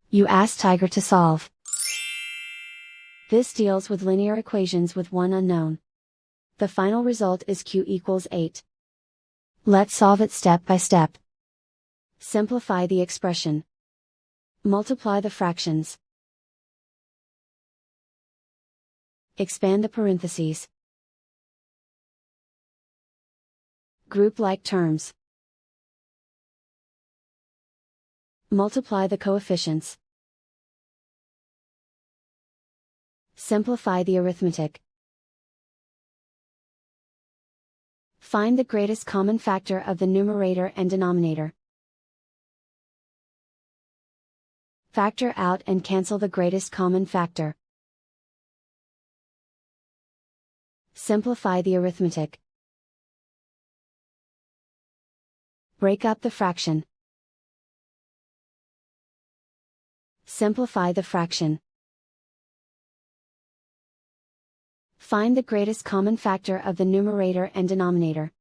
You ask Tiger to solve. This deals with linear equations with one unknown. The final result is q equals 8. Let's solve it step by step. Simplify the expression. Multiply the fractions. Expand the parentheses. Group like terms. Multiply the coefficients. Simplify the arithmetic. Find the greatest common factor of the numerator and denominator. Factor out and cancel the greatest common factor. Simplify the arithmetic. Break up the fraction. Simplify the fraction. Find the greatest common factor of the numerator and denominator.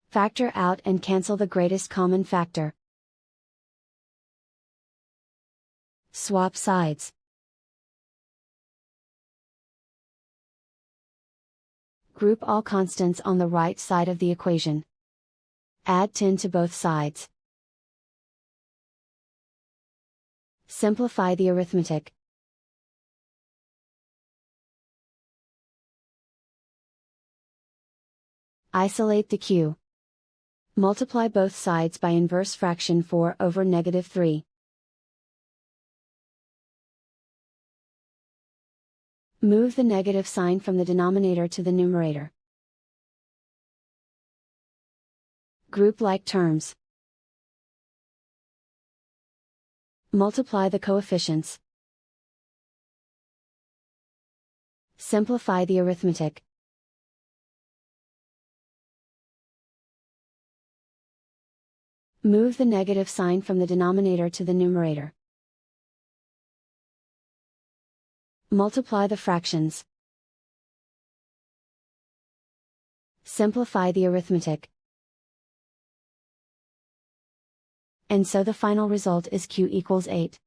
Factor out and cancel the greatest common factor. Swap sides. Group all constants on the right side of the equation. Add 10 to both sides. Simplify the arithmetic. Isolate the q. Multiply both sides by inverse fraction 4/-3. Move the negative sign from the denominator to the numerator. Group like terms. Multiply the coefficients. Simplify the arithmetic. Move the negative sign from the denominator to the numerator. Multiply the fractions. Simplify the arithmetic. And so the final result is q equals 8.